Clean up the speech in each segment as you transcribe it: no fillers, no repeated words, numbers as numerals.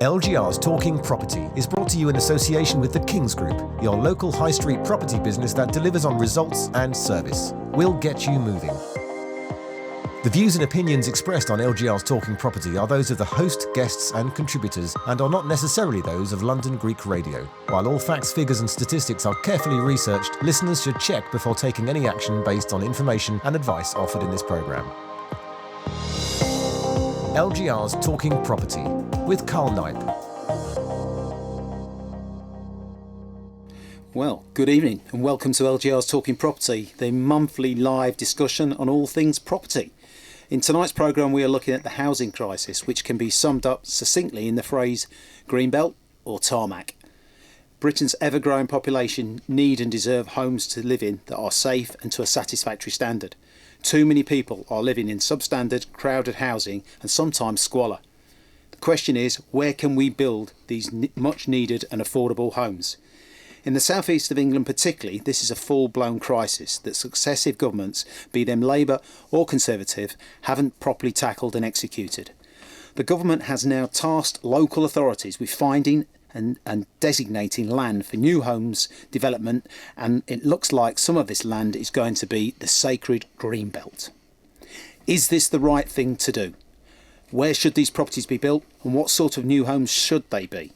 LGR's Talking Property is brought to you in association with the Kings Group, your local high street property business that delivers on results and service. We'll get you moving. The views and opinions expressed on LGR's Talking Property are those of the host, guests and contributors and are not necessarily those of London Greek Radio. While all facts, figures and statistics are carefully researched, listeners should check before taking any action based on information and advice offered in this programme. LGR's Talking Property with Karl Knipe. Well, good evening and welcome to LGR's Talking Property, the monthly live discussion on all things property. In tonight's programme we are looking at the housing crisis, which can be summed up succinctly in the phrase Greenbelt or Tarmac. Britain's ever-growing population need and deserve homes to live in that are safe and to a satisfactory standard. Too many people are living in substandard, crowded housing and sometimes squalor. The question is, where can we build these much needed and affordable homes? In the southeast of England particularly, this is a full-blown crisis that successive governments, be them Labour or Conservative, haven't properly tackled and executed. The government has now tasked local authorities with finding and designating land for new homes development, and it looks like some of this land is going to be the sacred Greenbelt. Is this the right thing to do? Where should these properties be built and what sort of new homes should they be?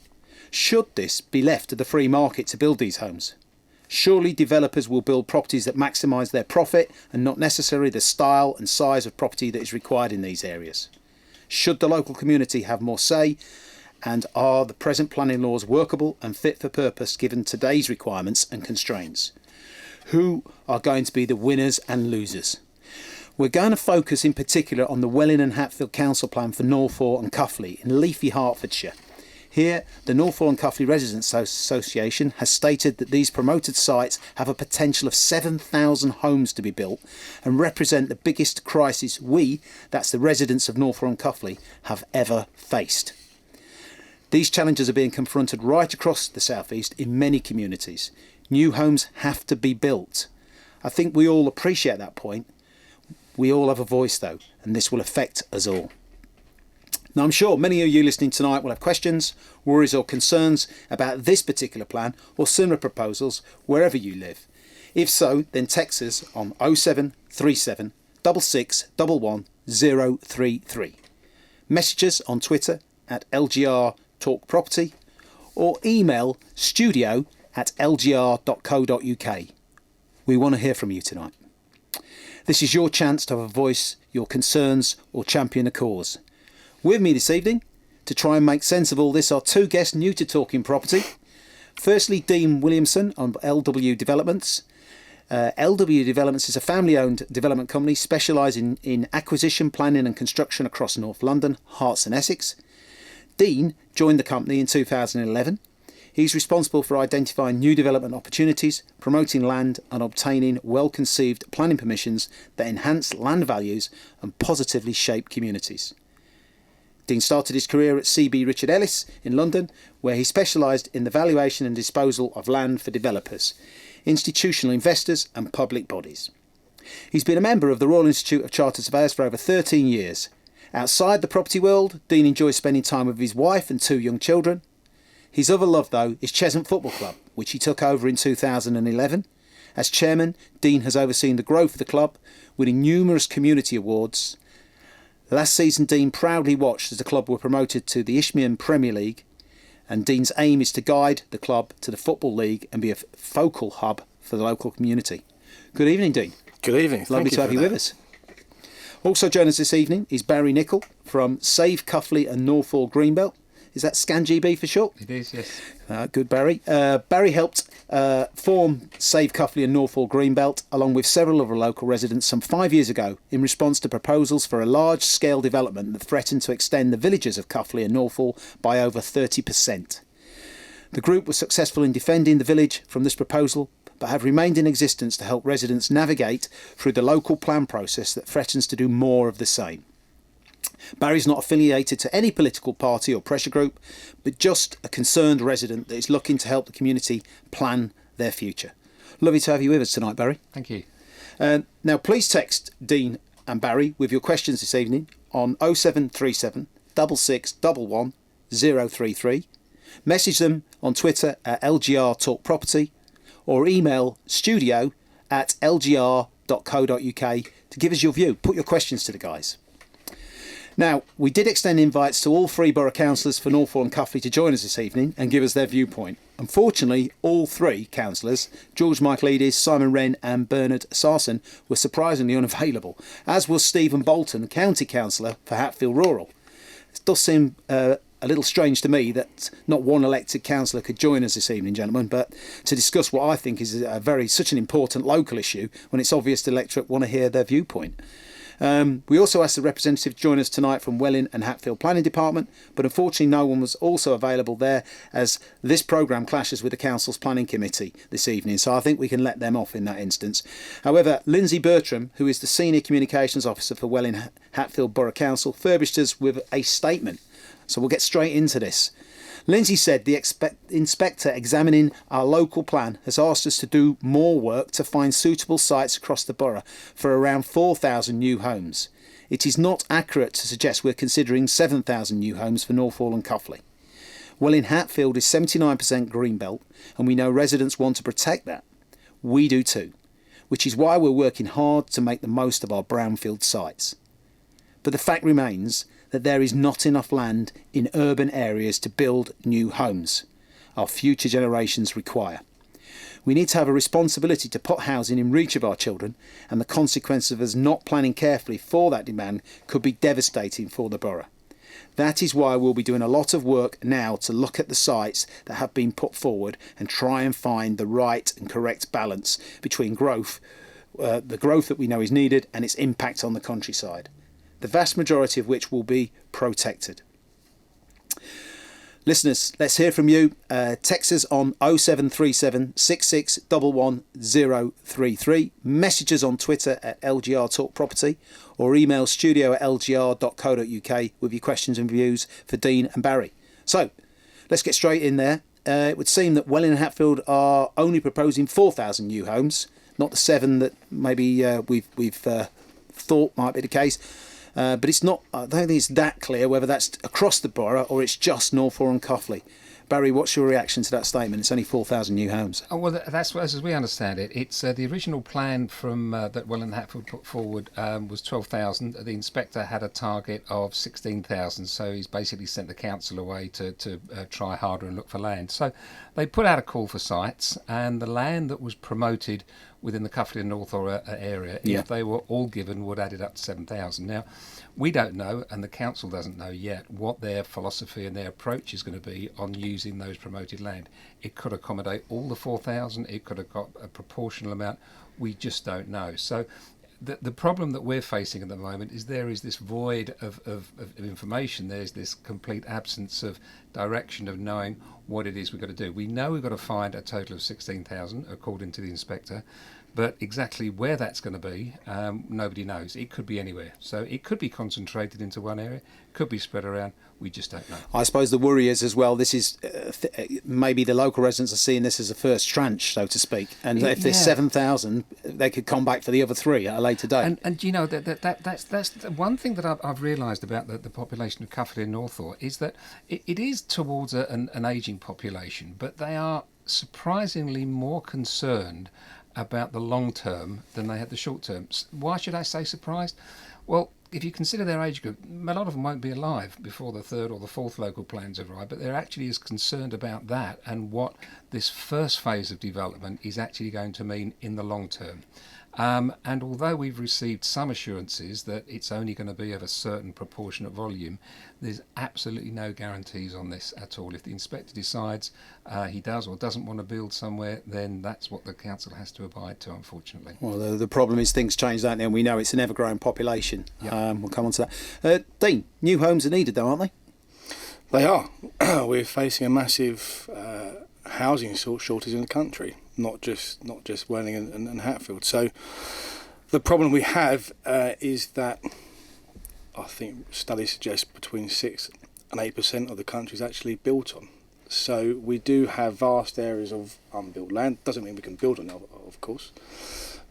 Should this be left to the free market to build these homes? Surely developers will build properties that maximise their profit and not necessarily the style and size of property that is required in these areas. Should the local community have more say? And are the present planning laws workable and fit for purpose given today's requirements and constraints? Who are going to be the winners and losers? We're going to focus in particular on the Welwyn and Hatfield Council Plan for Northaw and Cuffley in leafy Hertfordshire. Here, the Northaw and Cuffley Residents Association has stated that these promoted sites have a potential of 7,000 homes to be built and represent the biggest crisis we, that's the residents of Northaw and Cuffley, have ever faced. These challenges are being confronted right across the southeast in many communities. New homes have to be built. I think we all appreciate that point. We all have a voice though, and this will affect us all. Now I'm sure many of you listening tonight will have questions, worries or concerns about this particular plan or similar proposals wherever you live. If so, then text us on 0737 66 11 033. Message us on Twitter at LGR Talk Property or email studio@lgr.co.uk. We want to hear from you tonight. This is your chance to have a voice, your concerns or champion a cause. With me this evening to try and make sense of all this are two guests new to Talking Property. Firstly, Dean Williamson on LW Developments. LW Developments is a family-owned development company specialising in acquisition, planning and construction across North London, Herts and Essex. Dean joined the company in 2011. He's responsible for identifying new development opportunities, promoting land and obtaining well-conceived planning permissions that enhance land values and positively shape communities. Dean started his career at CB Richard Ellis in London, where he specialised in the valuation and disposal of land for developers, institutional investors and public bodies. He's been a member of the Royal Institute of Chartered Surveyors for over 13 years. Outside the property world, Dean enjoys spending time with his wife and two young children. His other love, though, is Cheshunt Football Club, which he took over in 2011. As chairman, Dean has overseen the growth of the club, winning numerous community awards. Last season, Dean proudly watched as the club were promoted to the Isthmian Premier League, and Dean's aim is to guide the club to the Football League and be a focal hub for the local community. Good evening, Dean. Good evening. Lovely to have you with us. Also joining us this evening is Barry Knichel from Save Cuffley and Northaw Greenbelt. Is that ScanGB for short? It is, yes. Good, Barry. Barry helped form Save Cuffley and Northaw Greenbelt, along with several other local residents, some 5 years ago in response to proposals for a large-scale development that threatened to extend the villages of Cuffley and Northaw by over 30%. The group was successful in defending the village from this proposal, but have remained in existence to help residents navigate through the local plan process that threatens to do more of the same. Barry's not affiliated to any political party or pressure group, but just a concerned resident that is looking to help the community plan their future. Lovely to have you with us tonight, Barry. Thank you. Now, please text Dean and Barry with your questions this evening on 0737 66 11 033, message them on Twitter at LGR Talk Property, or email studio@lgr.co.uk to give us your view. Put your questions to the guys. Now, we did extend invites to all 3 borough councillors for Northaw and Cuffley to join us this evening and give us their viewpoint. Unfortunately, all 3 councillors, George Michaelides, Simon Wren and Bernard Sarson, were surprisingly unavailable, as was Stephen Bolton, County Councillor for Hatfield Rural. It does seem a little strange to me that not one elected councillor could join us this evening, gentlemen, but to discuss what I think is such an important local issue when it's obvious the electorate want to hear their viewpoint. We also asked the representative to join us tonight from Welwyn and Hatfield Planning Department, but unfortunately no one was also available there, as this programme clashes with the Council's Planning Committee this evening, so I think we can let them off in that instance. However, Lindsay Bertram, who is the Senior Communications Officer for Welwyn Hatfield Borough Council, furbished us with a statement, so we'll get straight into this. Lindsay said the inspector examining our local plan has asked us to do more work to find suitable sites across the borough for around 4,000 new homes. It is not accurate to suggest we're considering 7,000 new homes for Northaw and Cuffley. Welwyn Hatfield is 79% Greenbelt, and we know residents want to protect that. We do too, which is why we're working hard to make the most of our brownfield sites. But the fact remains that there is not enough land in urban areas to build new homes our future generations require. We need to have a responsibility to put housing in reach of our children, and the consequence of us not planning carefully for that demand could be devastating for the borough. That is why we'll be doing a lot of work now to look at the sites that have been put forward and try and find the right and correct balance between growth, the growth that we know is needed, and its impact on the countryside, the vast majority of which will be protected. Listeners, let's hear from you. Text us on 0737 66 11033, messages on Twitter at LGR Talk Property, or email studio@lgr.co.uk with your questions and views for Dean and Barry. So, let's get straight in there. It would seem that Welwyn and Hatfield are only proposing 4,000 new homes, not the 7 that maybe we've thought might be the case. But it's not. I don't think it's that clear whether that's across the borough or it's just Northaw and Cuffley. Barry, what's your reaction to that statement? It's only 4,000 new homes. Oh, well, that's as we understand it. It's the original plan from that Welwyn and Hatfield put forward was 12,000. The inspector had a target of 16,000, so he's basically sent the council away to try harder and look for land. So they put out a call for sites, and the land that was promoted within the Cuffley and Northaw area, if they were all given, would add it up to 7,000. Now, we don't know, and the council doesn't know yet, what their philosophy and their approach is going to be on using those promoted land. It could accommodate all the 4,000, it could have got a proportional amount, we just don't know. So the problem that we're facing at the moment is there is this void of information. There's this complete absence of direction of knowing what it is we've got to do. We know we've got to find a total of 16,000 according to the inspector, but exactly where that's going to be, nobody knows. It could be anywhere. So it could be concentrated into one area, could be spread around. We just don't know. I suppose the worry is as well, this is maybe the local residents are seeing this as a first tranche, so to speak. And if there's 7,000, they could come back for the other 3 at a later date. And you know, that's one thing that I've realised about the population of Cuffley and Northaw is that it is towards an ageing population, but they are surprisingly more concerned about the long term than they had the short term. Why should I say surprised? Well, if you consider their age group, a lot of them won't be alive before the 3rd or the 4th local plans arrive, but they're actually as concerned about that and what this first phase of development is actually going to mean in the long term. And although we've received some assurances that it's only going to be of a certain proportionate volume, there's absolutely no guarantees on this at all. If the inspector decides he does or doesn't want to build somewhere, then that's what the council has to abide to, unfortunately. Well, the problem is things change, don't they? And we know it's an ever-growing population. Yep. We'll come on to that. Dean, new homes are needed, though, aren't they? They are. We're facing a massive housing shortage in the country. Not just Welwyn and Hatfield. So the problem we have is that I think studies suggest between 6 and 8% of the country is actually built on. So we do have vast areas of unbuilt land. Doesn't mean we can build on it, of course,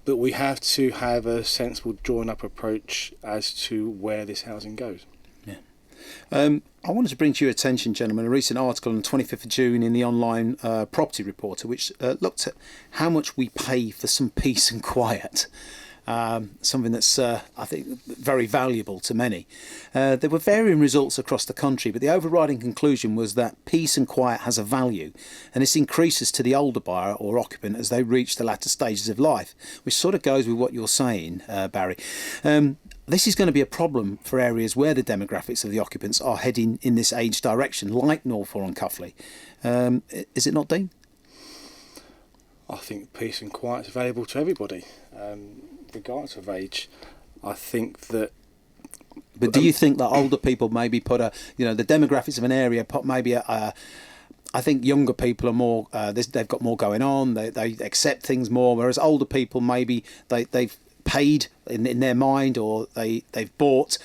but we have to have a sensible, drawn-up approach as to where this housing goes. Yeah. I wanted to bring to your attention, gentlemen, a recent article on the 25th of June in the online Property Reporter, which looked at how much we pay for some peace and quiet. Something that's, I think, very valuable to many. There were varying results across the country, but the overriding conclusion was that peace and quiet has a value, and this increases to the older buyer or occupant as they reach the latter stages of life, which sort of goes with what you're saying, Barry. This is going to be a problem for areas where the demographics of the occupants are heading in this age direction, like Northaw and Cuffley. Is it not, Dean? I think peace and quiet is valuable to everybody, regardless of age. I think that. But do you think that older people maybe put the demographics of an area put maybe I think younger people are more. They've got more going on. They accept things more, whereas older people maybe they've paid in their mind, or they've bought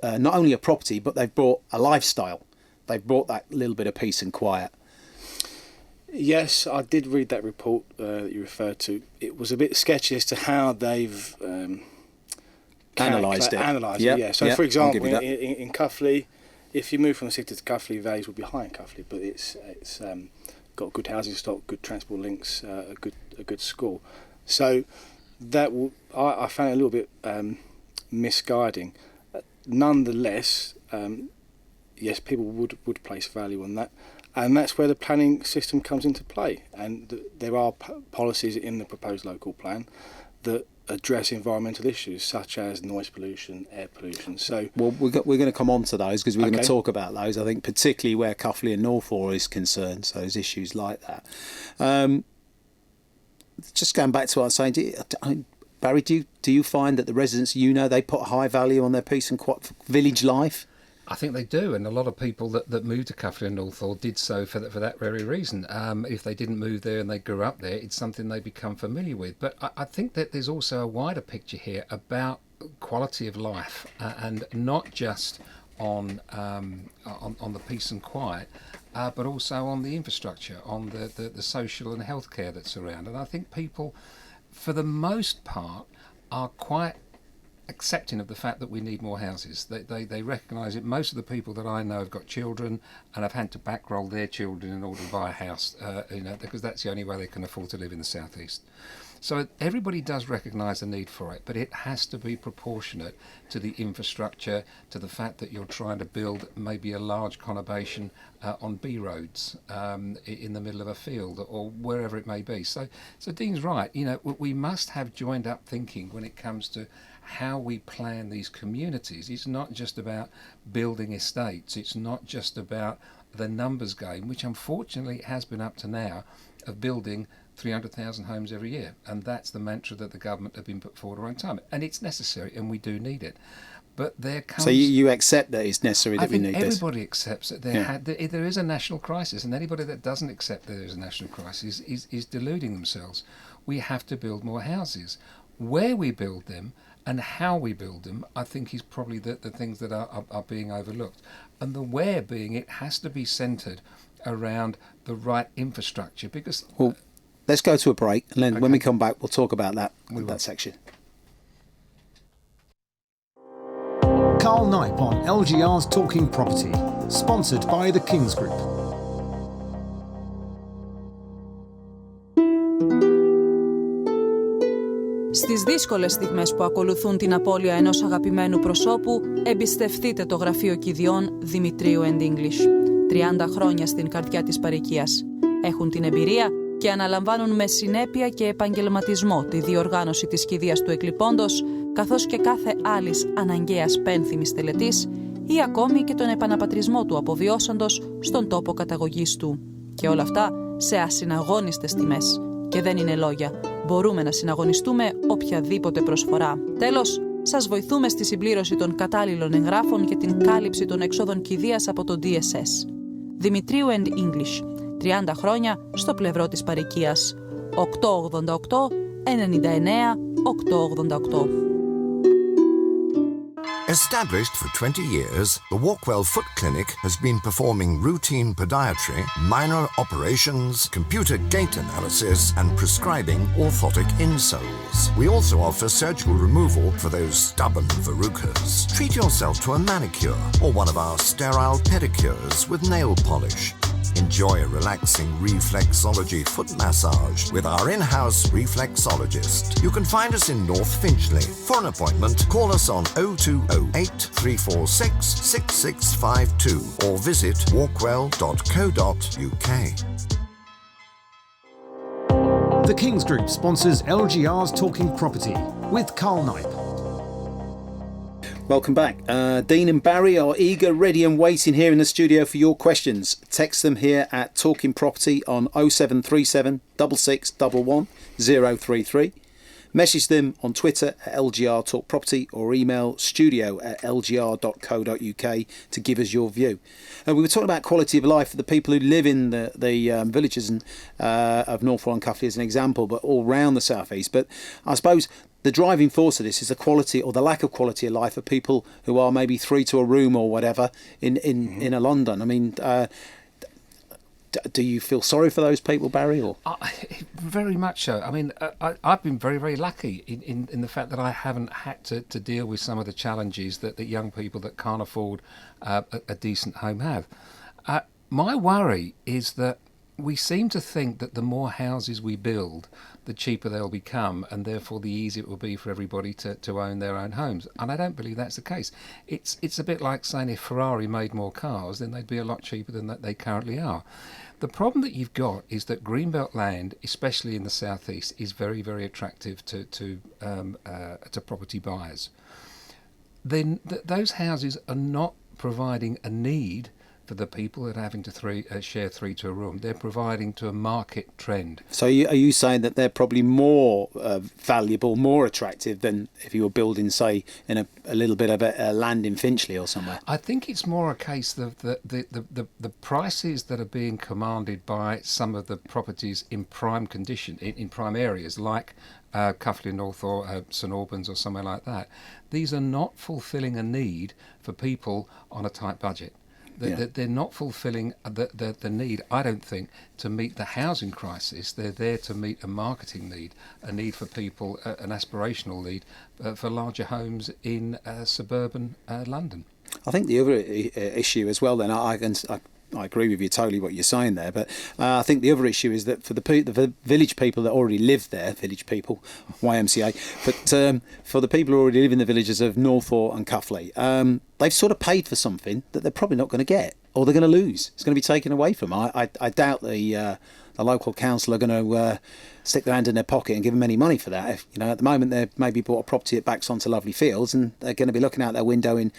not only a property, but they've bought a lifestyle. They've bought that little bit of peace and quiet. Yes, I did read that report that you referred to. It was a bit sketchy as to how they've analysed it. Yeah. So, for example, in Cuffley, if you move from the city to Cuffley, Vase would be high in Cuffley, but it's got good housing stock, good transport links, a good school. So that I found it a little bit misguiding. Nonetheless, yes, people would place value on that. And that's where the planning system comes into play. And there are policies in the proposed local plan that address environmental issues such as noise pollution, air pollution. So, well, we're going to come on to those because we're going to talk about those. I think particularly where Cuffley and Northaw is concerned. So there's issues like that. Just going back to what I was saying, Barry, do you find that the residents they put high value on their peace and quiet village life? I think they do, and a lot of people that moved to Cuffley and Northaw did so for that very reason. If they didn't move there and they grew up there, it's something they become familiar with. But I think that there's also a wider picture here about quality of life, and not just on the peace and quiet, but also on the infrastructure, on the social and healthcare that's around. And I think people, for the most part, are quite accepting of the fact that we need more houses. They recognise it. Most of the people that I know have got children and have had to backroll their children in order to buy a house, because that's the only way they can afford to live in the southeast. So everybody does recognise the need for it, but it has to be proportionate to the infrastructure, to the fact that you're trying to build maybe a large conurbation on B roads in the middle of a field or wherever it may be. So Dean's right. We must have joined up thinking when it comes to how we plan these communities. It's not just about building estates. It's not just about the numbers game, which unfortunately has been up to now, of building 300,000 homes every year. And that's the mantra that the government have been put forward a long time. And it's necessary, and we do need it. But there comes... So you accept that it's necessary that we need this? Everybody accepts that there is a national crisis, and anybody that doesn't accept there is a national crisis is deluding themselves. We have to build more houses. Where we build them and how we build them, I think, is probably the things that are being overlooked. And the where being, it has to be centred around the right infrastructure, because... Well, let's go to a break, and then when we come back, we'll talk about that section. Karl Knipe on LGR's Talking Property, sponsored by the Kings Group. Στις δύσκολες στιγμές που ακολουθούν την απώλεια ενός αγαπημένου προσώπου, εμπιστευτείτε το γραφείο κηδιών Δημητρίου and English. 30 χρόνια στην καρδιά της παροικίας. Έχουν την εμπειρία και αναλαμβάνουν με συνέπεια και επαγγελματισμό τη διοργάνωση της κηδείας του εκλειπώντος, καθώς και κάθε άλλης αναγκαίας πένθυμης τελετής ή ακόμη και τον επαναπατρισμό του αποβιώσαντος στον τόπο καταγωγής του. Και όλα αυτά σε ασυναγώνιστες τιμές. Και δεν είναι λόγια. Μπορούμε να συναγωνιστούμε οποιαδήποτε προσφορά. Τέλος, σας βοηθούμε στη συμπλήρωση των κατάλληλων εγγράφων και την κάλυψη των εξόδων κηδείας από το DSS. Δημητρίου and English. 30 χρόνια στο πλευρό της παροικίας. 888 99 888. Established for 20 years, the Walkwell Foot Clinic has been performing routine podiatry, minor operations, computer gait analysis, and prescribing orthotic insoles. We also offer surgical removal for those stubborn verrucas. Treat yourself to a manicure or one of our sterile pedicures with nail polish. Enjoy a relaxing reflexology foot massage with our in-house reflexologist. You can find us in North Finchley. For an appointment, call us on 0208 346 6652 or visit walkwell.co.uk. The Kings Group sponsors LGR's Talking Property with Karl Knipe. Welcome back. Dean and Barry are eager, ready and waiting here in the studio for your questions. Text them here at Talking Property on 0737 6611 033. Message them on Twitter at LGR Talk Property or email studio@lgr.co.uk to give us your view. And we were talking about quality of life for the people who live in the villages of Northaw and Cuffley as an example, but all round the south east. But I suppose the driving force of this is the quality or the lack of quality of life for people who are maybe 3 to a room or whatever in a London. I mean, do you feel sorry for those people, Barry? Or very much so. I mean, I've been very, very lucky in the fact that I haven't had to deal with some of the challenges that the young people that can't afford a decent home have. My worry is that we seem to think that the more houses we build, the cheaper they'll become, and therefore the easier it will be for everybody to own their own homes. And I don't believe that's the case. It's a bit like saying if Ferrari made more cars, then they'd be a lot cheaper than they currently are. The problem that you've got is that Greenbelt land, especially in the southeast, is very, very attractive to property buyers. Then those houses are not providing a need for the people that are having to share 3 to a room. They're providing to a market trend. So are you saying that they're probably more valuable, more attractive than if you were building, say, in a little bit of a land in Finchley or somewhere? I think it's more a case of the prices that are being commanded by some of the properties in prime condition, in prime areas like Cuffley North or St Albans or somewhere like that. These are not fulfilling a need for people on a tight budget. They're not fulfilling the need, I don't think, to meet the housing crisis. They're there to meet a marketing need, a need for people, an aspirational need for larger homes in suburban London. I think the other issue as well, then, I agree with you totally what you're saying there, but I think the other issue is that for the village people that already live there, village people, YMCA, but for the people who already live in the villages of Northaw and Cuffley, they've sort of paid for something that they're probably not going to get, or they're going to lose. It's going to be taken away from them. I doubt the local council are going to stick their hand in their pocket and give them any money for that. If, at the moment they've maybe bought a property that backs onto lovely fields, and they're going to be looking out their window in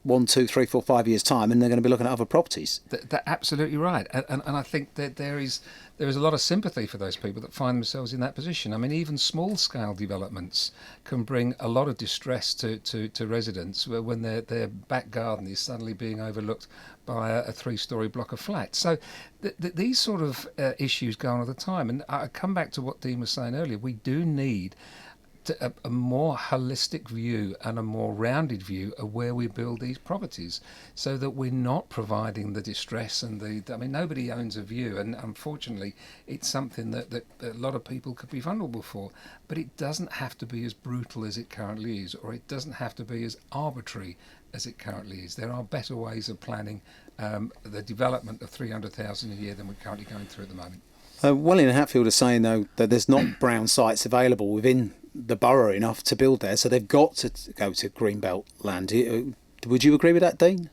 1, 2, 3, 4, 5 years' time, and they're going to be looking at other properties. That's absolutely right, and I think that there is a lot of sympathy for those people that find themselves in that position. I mean, even small-scale developments can bring a lot of distress to residents when their back garden is suddenly being overlooked by a 3-storey block of flats. So these sort of issues go on all the time, and I come back to what Dean was saying earlier. We do need a more holistic view and a more rounded view of where we build these properties, so that we're not providing the distress and nobody owns a view, and unfortunately it's something that a lot of people could be vulnerable for, but it doesn't have to be as brutal as it currently is, or it doesn't have to be as arbitrary as it currently is. There are better ways of planning the development of 300,000 a year than we're currently going through at the moment. Welling and Hatfield are saying, though, that there's not brown sites available within the borough enough to build there, so they've got to go to Greenbelt land. Would you agree with that, Dean?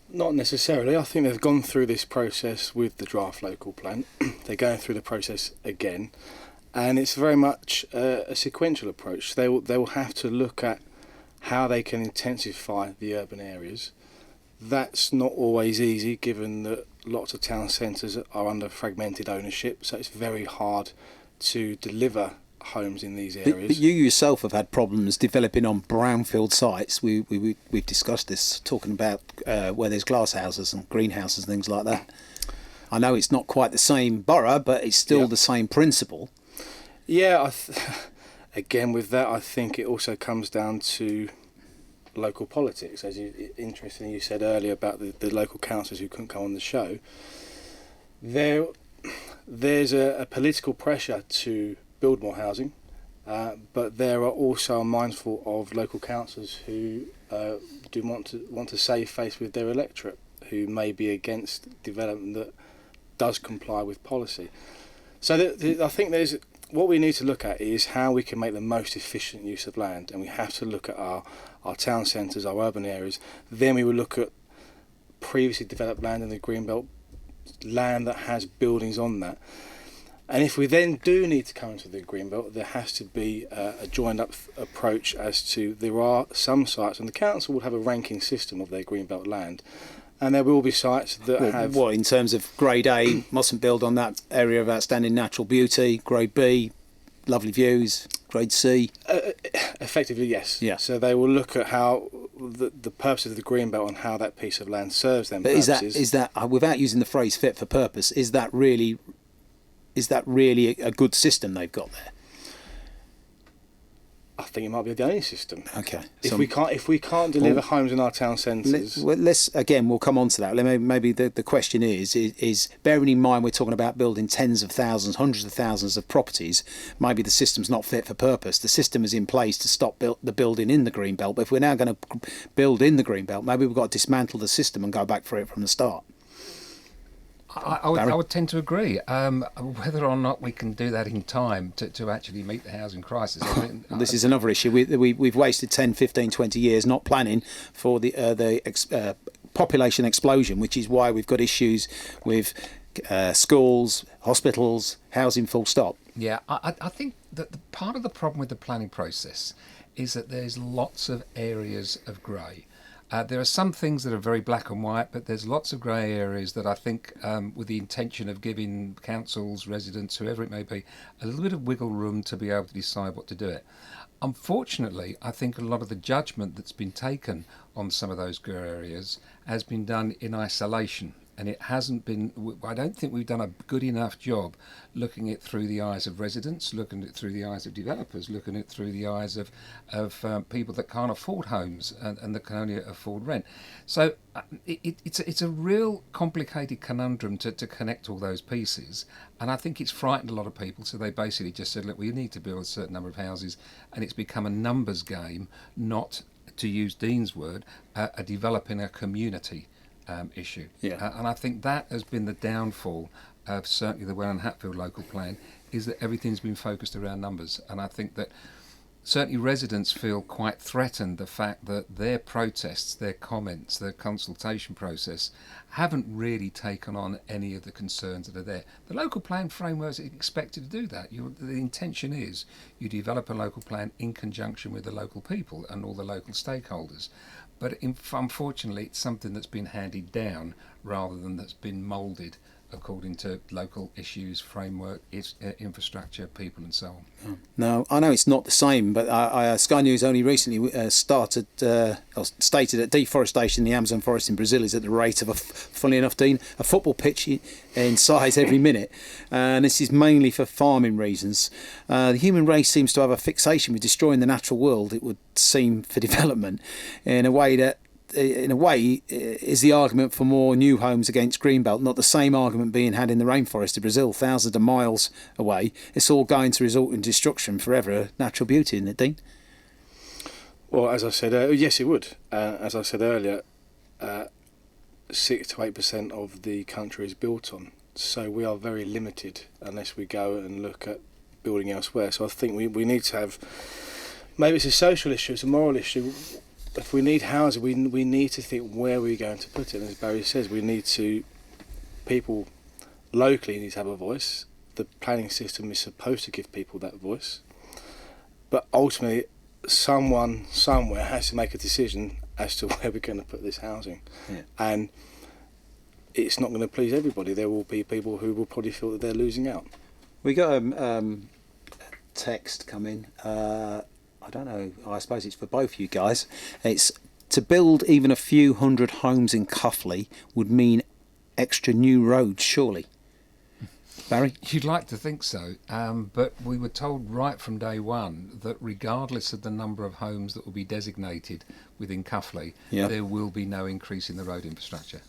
Not necessarily. I think they've gone through this process with the draft local plan. They're going through the process again, and it's very much a sequential approach. They will have to look at how they can intensify the urban areas. That's not always easy, given that lots of town centres are under fragmented ownership, so it's very hard to deliver homes in these areas. But you yourself have had problems developing on brownfield sites. We've discussed this, talking about where there's glass houses and greenhouses and things like that. I know it's not quite the same borough, but it's still the same principle. Yeah, again with that, I think it also comes down to local politics. As interestingly you said earlier about the local councillors who couldn't come on the show, there's a political pressure to build more housing, but there are also a mindful of local councillors who do want to save face with their electorate, who may be against development that does comply with policy. So I think there's what we need to look at is how we can make the most efficient use of land, and we have to look at our town centres, our urban areas. Then we will look at previously developed land in the Greenbelt, land that has buildings on that. And if we then do need to come into the Greenbelt, there has to be a joined up approach as to there are some sites, and the council will have a ranking system of their Greenbelt land, and there will be sites that have... What, in terms of Grade A, mustn't build on that area of outstanding natural beauty, Grade B, lovely views, Grade C? Effectively, yes. Yeah. So they will look at how the purpose of the Greenbelt and how that piece of land serves them purposes. Is that without using the phrase fit for purpose, is that really a good system they've got there? I think it might be the only system. Okay. If we can't deliver homes in our town centres... We'll come on to that. Maybe the question is bearing in mind we're talking about building tens of thousands, hundreds of thousands of properties, maybe the system's not fit for purpose. The system is in place to stop the building in the Greenbelt, but if we're now going to build in the Greenbelt, maybe we've got to dismantle the system and go back for it from the start. I would tend to agree. Whether or not we can do that in time to actually meet the housing crisis. This is another issue. We've wasted 10, 15, 20 years not planning for the population explosion, which is why we've got issues with schools, hospitals, housing full stop. Yeah, I think that the part of the problem with the planning process is that there's lots of areas of grey. There are some things that are very black and white, but there's lots of grey areas that I think, with the intention of giving councils, residents, whoever it may be, a little bit of wiggle room to be able to decide what to do it. Unfortunately, I think a lot of the judgment that's been taken on some of those grey areas has been done in isolation. And it hasn't been, I don't think we've done a good enough job looking at it through the eyes of residents, looking at it through the eyes of developers, looking at it through the eyes of people that can't afford homes and that can only afford rent. So it's a real complicated conundrum to connect all those pieces. And I think it's frightened a lot of people. So they basically just said, look, we need to build a certain number of houses. And it's become a numbers game, not, to use Dean's word, a developing a community issue. Yeah. And I think that has been the downfall of certainly the Welland Hatfield local plan, is that everything's been focused around numbers. And I think that certainly residents feel quite threatened, the fact that their protests, their comments, their consultation process haven't really taken on any of the concerns that are there. The local plan framework is expected to do that. The intention is you develop a local plan in conjunction with the local people and all the local stakeholders. But unfortunately, it's something that's been handed down rather than that's been moulded according to local issues, framework, infrastructure, people and so on. No, I know it's not the same, but Sky News only recently stated that deforestation in the Amazon forest in Brazil is at the rate of, funnily enough, Dean, a football pitch in size every minute. And this is mainly for farming reasons. The human race seems to have a fixation with destroying the natural world, it would seem, for development, in a way is the argument for more new homes against Greenbelt not the same argument being had in the rainforest of Brazil, thousands of miles away. It's all going to result in destruction forever of natural beauty, isn't it, Dean? Well, as I said, yes, it would. As I said earlier, 6 to 8% of the country is built on, so we are very limited unless we go and look at building elsewhere. So I think we need to have, maybe it's a social issue, it's a moral issue. If we need housing, we need to think where we're going to put it. And as Barry says, people locally need to have a voice. The planning system is supposed to give people that voice. But ultimately, someone somewhere has to make a decision as to where we're going to put this housing. Yeah. And it's not going to please everybody. There will be people who will probably feel that they're losing out. We got a text come in. I don't know, I suppose it's for both you guys. It's to build even a few hundred homes in Cuffley would mean extra new roads, surely. Barry? You'd like to think so, but we were told right from day one that regardless of the number of homes that will be designated within Cuffley, there will be no increase in the road infrastructure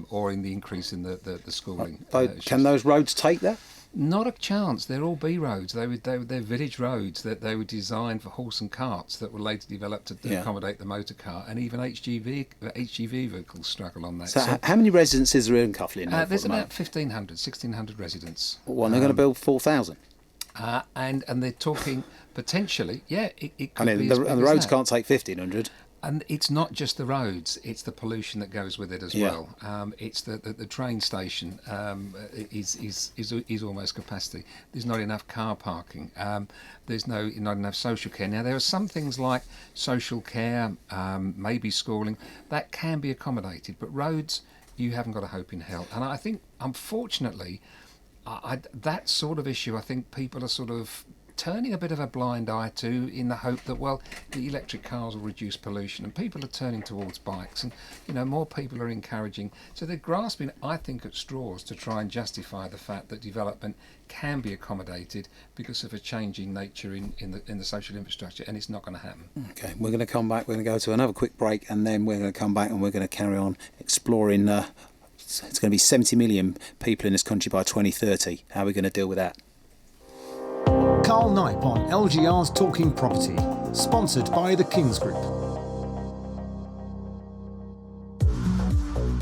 or in the increase in the schooling. Can those roads take that? Not a chance. They're all B roads. They're village roads that they were designed for horse and carts that were later developed to accommodate the motor car, and even HGV vehicles struggle on that. So how many residences are in Cuffley now? There's about 1,500 residents. Well, they're going to build 4,000. And they're talking potentially, it could And be the as big as roads that. can't take 1,500. And it's not just the roads; it's the pollution that goes with it as well. It's the train station is almost capacity. There's not enough car parking. There's not enough social care. Now there are some things like social care, maybe schooling, that can be accommodated, but roads, you haven't got a hope in hell. And I think, unfortunately, that sort of issue, I think people are sort of turning a bit of a blind eye to, in the hope that, well, the electric cars will reduce pollution, and people are turning towards bikes, and more people are encouraging. So they're grasping, I think, at straws to try and justify the fact that development can be accommodated because of a changing nature in the social infrastructure, and it's not going to happen. Okay, we're going to come back. We're going to go to another quick break, and then we're going to come back and we're going to carry on exploring. It's going to be 70 million people in this country by 2030. How are we going to deal with that? Karl Knipe on LGR's Talking Property, sponsored by the Kings Group.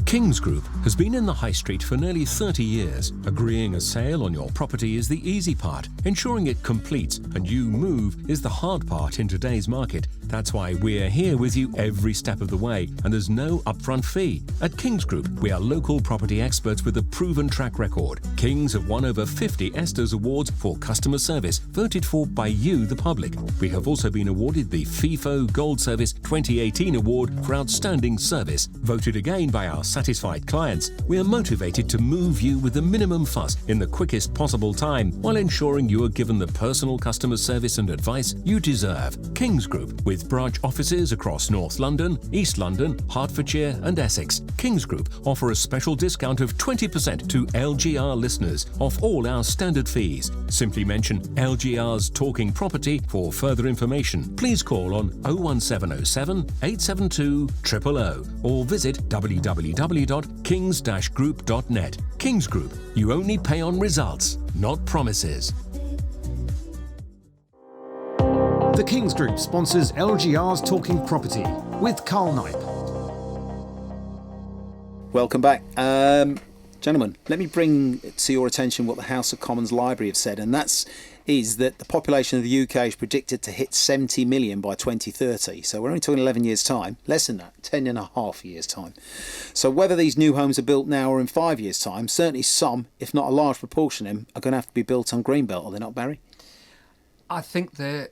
Kings Group has been in the high street for nearly 30 years. Agreeing a sale on your property is the easy part. Ensuring it completes and you move is the hard part in today's market. That's why we're here with you every step of the way, and there's no upfront fee. At Kings Group, we are local property experts with a proven track record. Kings have won over 50 Estes Awards for customer service, voted for by you, the public. We have also been awarded the FIFO Gold Service 2018 Award for Outstanding Service, voted again by our satisfied clients. We are motivated to move you with the minimum fuss in the quickest possible time, while ensuring you are given the personal customer service and advice you deserve. Kings Group, with branch offices across North London, East London, Hertfordshire and Essex. Kings Group offer a special discount of 20% to LGR listeners off all our standard fees. Simply mention LGR's Talking Property for further information. Please call on 01707 872 000 or visit www.kings-group.net. Kings Group, you only pay on results, not promises. The Kings Group sponsors LGR's Talking Property with Karl Knipe. Welcome back. Gentlemen, let me bring to your attention what the House of Commons Library have said, and that is that the population of the UK is predicted to hit 70 million by 2030. So we're only talking 11 years' time, less than that, 10 and a half years' time. So whether these new homes are built now or in 5 years' time, certainly some, if not a large proportion of them, are going to have to be built on Greenbelt, are they not, Barry? I think there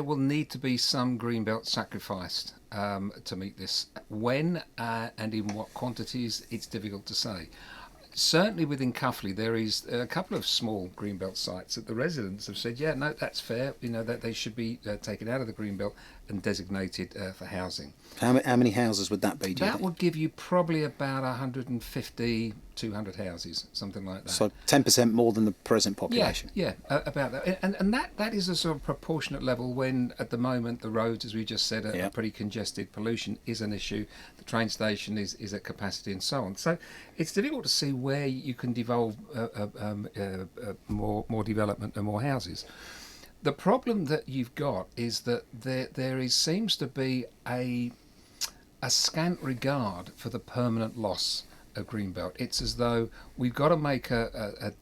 will need to be some Greenbelt sacrificed to meet this. When and in what quantities, it's difficult to say. Certainly within Cuffley, there is a couple of small Greenbelt sites that the residents have said, yeah, no, that's fair, that they should be taken out of the Greenbelt and designated for housing. How many houses would that be, do you That think? would give you probably about 150, 200 houses, something like that. So 10% more than the present population. Yeah, about that. And that is a sort of proportionate level when, at the moment, the roads, as we just said, are pretty congested. Pollution is an issue. The train station is at capacity and so on. So it's difficult to see where you can devolve more development and more houses. The problem that you've got is that seems to be a scant regard for the permanent loss of Greenbelt. It's as though we've got to make a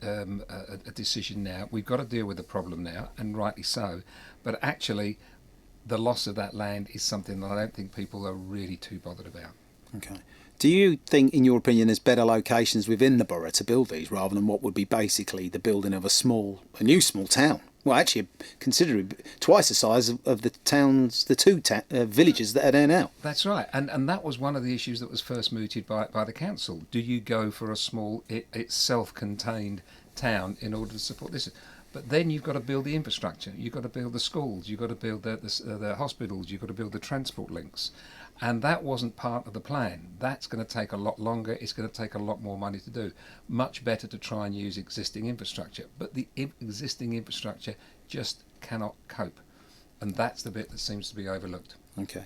decision now. We've got to deal with the problem now, and rightly so. But actually, the loss of that land is something that I don't think people are really too bothered about. Okay. Do you think, in your opinion, there's better locations within the borough to build these rather than what would be basically the building of a new small town? Well, actually, considerably twice the size of the towns, the two villages that are there now. That's right, and that was one of the issues that was first mooted by the council. Do you go for a small, it's self-contained town in order to support this? But then you've got to build the infrastructure. You've got to build the schools. You've got to build the hospitals. You've got to build the transport links. And that wasn't part of the plan. That's going to take a lot longer. It's going to take a lot more money to do. Much better to try and use existing infrastructure. But the existing infrastructure just cannot cope. And that's the bit that seems to be overlooked. Okay.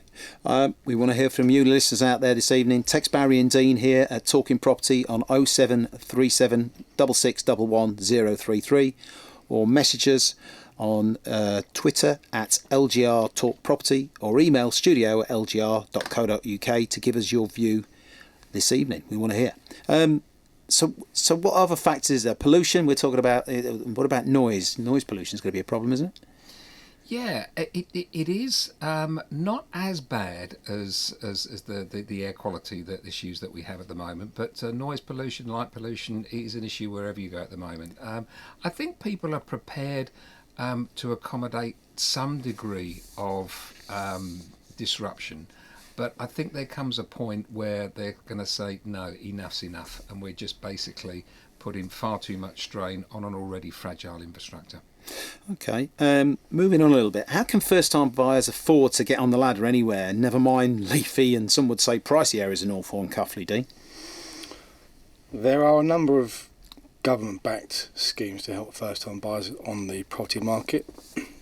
We want to hear from you listeners out there this evening. Text Barry and Dean here at Talking Property on 0737 6611 or message us on Twitter at LGR Talk Property or email studio@lgr.co.uk to give us your view this evening. We want to hear. So what other factors is there? Pollution, we're talking about. What about noise? Noise pollution is going to be a problem, isn't it? Yeah, it is not as bad as the air quality issues that we have at the moment, but noise pollution, light pollution is an issue wherever you go at the moment. I think people are prepared to accommodate some degree of disruption, but I think there comes a point where they're going to say, no, enough's enough, and we're just basically putting far too much strain on an already fragile infrastructure. Okay, moving on a little bit. How can first-time buyers afford to get on the ladder anywhere, never mind leafy and some would say pricey areas in Northaw and Cuffley, Dean? There are a number of government-backed schemes to help first-time buyers on the property market.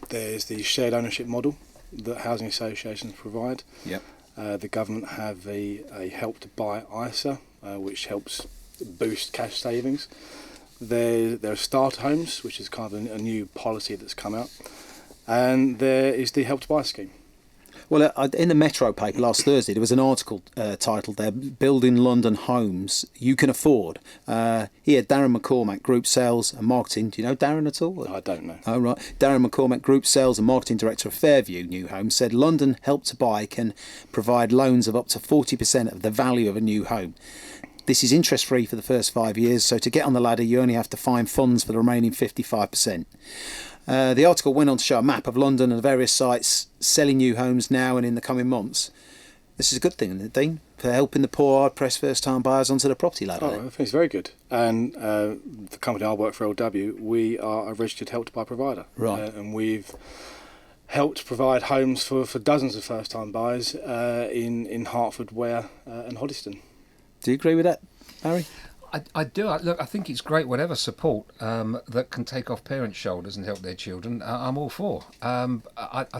There's the shared ownership model that housing associations provide. Yep. The government have a Help to Buy ISA, which helps boost cash savings. There are starter homes, which is kind of a new policy that's come out, and there is the Help to Buy scheme. Well, in the Metro paper last Thursday, there was an article titled there, Building London Homes You Can Afford. Here, Darren McCormack, Group Sales and Marketing. Do you know Darren at all? I don't know. Oh, right. Darren McCormack, Group Sales and Marketing Director of Fairview New Homes, said London Help to Buy can provide loans of up to 40% of the value of a new home. This is interest-free for the first 5 years, so to get on the ladder, you only have to find funds for the remaining 55%. The article went on to show a map of London and the various sites selling new homes now and in the coming months. This is a good thing, isn't it, Dean? For helping the poor, hard-pressed first-time buyers onto the property ladder. Oh, I think it's very good. And the company I work for, LW, we are a registered Help to Buy provider. Right. And we've helped provide homes for dozens of first-time buyers in Hertford, Ware and Hoddesdon. Do you agree with that, Barry? I do. Look, I think it's great whatever support that can take off parents' shoulders and help their children. I'm all for. I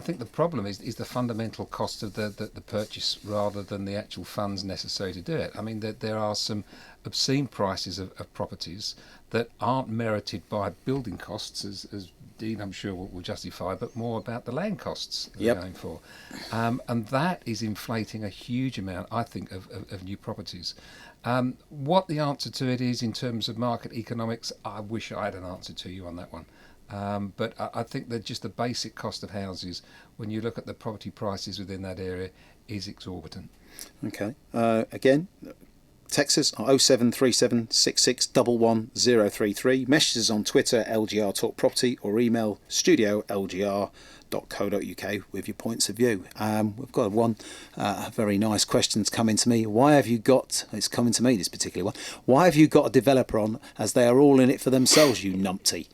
think the problem is the fundamental cost of the purchase rather than the actual funds necessary to do it. I mean, there are some obscene prices of properties that aren't merited by building costs, as Dean, I'm sure, will justify, but more about the land costs they're going for. And that is inflating a huge amount, I think, of new properties. What the answer to it is in terms of market economics, I wish I had an answer to you on that one. But I think that just the basic cost of houses, when you look at the property prices within that area, is exorbitant. Okay. Again, text us on 0737 6611 messages on Twitter LGR Talk Property or email studio@lgr.co.uk with your points of view. We've got one very nice question's coming to me. It's coming to me, this particular one. Why have you got a developer on as they are all in it for themselves, you numpty?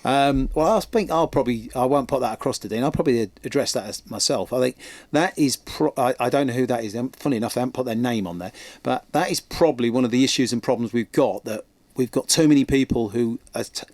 Well, I think I won't put that across to Dean. I'll probably address that as myself. I think that is, I don't know who that is. Funny enough, I haven't put their name on there. But that is probably one of the issues and problems we've got, that we've got too many people who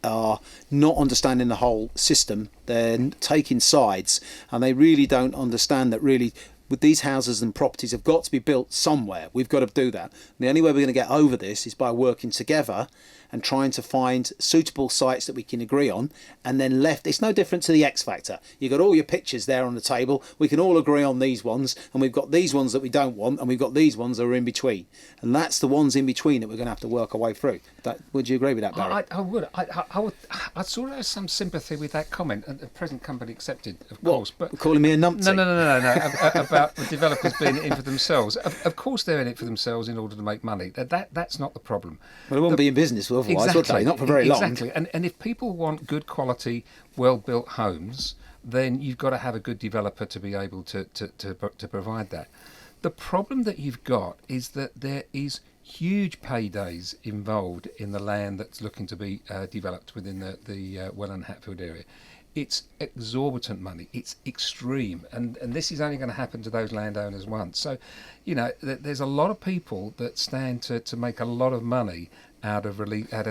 are not understanding the whole system. They're taking sides, and they really don't understand that really with these houses and properties have got to be built somewhere. We've got to do that. And the only way we're going to get over this is by working together and trying to find suitable sites that we can agree on, and then it's no different to the X Factor. You've got all your pictures there on the table. We can all agree on these ones, and we've got these ones that we don't want, and we've got these ones that are in between. And that's the ones in between that we're going to have to work our way through. Would you agree with that, Barry? I would. I sort of have some sympathy with that comment. The present company accepted, of course. But calling me a numpty? No. About the developers being in for themselves. Of course they're in it for themselves in order to make money. That's not the problem. Well, they wouldn't be in business otherwise, would they? Not for very long. Exactly. And if people want good quality, well-built homes, then you've got to have a good developer to be able to provide that. The problem that you've got is that there is huge paydays involved in the land that's looking to be developed within the Welland Hatfield area. it's exorbitant money. It's extreme, and this is only going to happen to those landowners once. So, there's a lot of people that stand to make a lot of money out of